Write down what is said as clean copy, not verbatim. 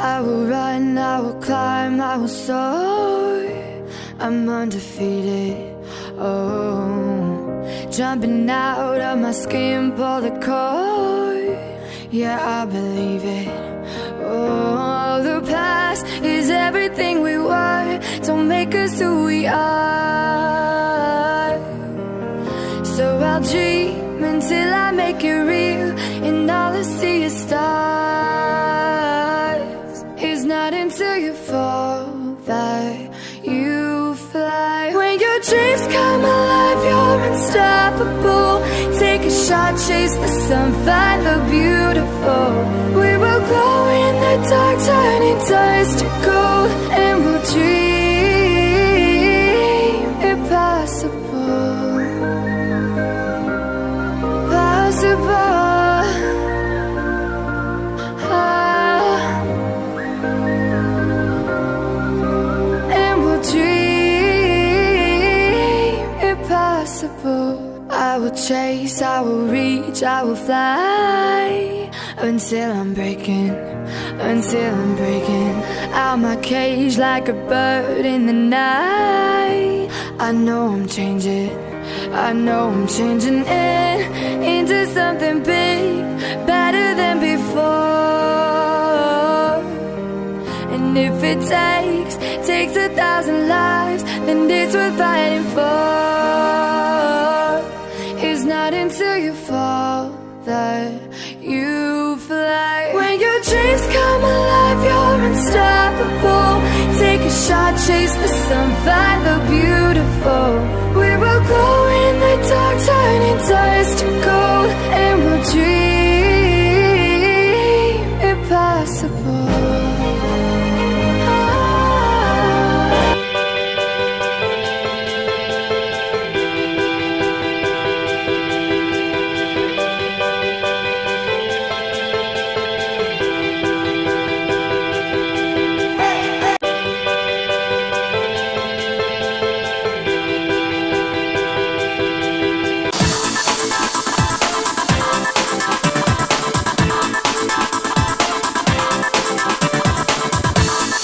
I will run, I will climb, I will soar. I'm undefeated, oh. Jumping out of my skin, pull the cord. Yeah, I believe it. Oh, the past is everything we were. Don't make us who we are. So I'll dream until I make it real, and all I see is stars. It's not until you fall that you fly. When your dreams come alive, you're unstoppable. Take a shot, chase the sun, find the beautiful. We will glow in the dark, turning dust to gold, and we'll dream impossible. Possible. And we'll dream impossible. I will chase, I will reach, I will fly until I'm breaking out my cage like a bird in the night. I know I'm changing into something big, better than before. And if it takes 1,000 lives, then it's worth fighting for. It's not until you fall that you fly. When your dreams come alive, you're unstoppable. Take a shot, chase the sun, find the beautiful.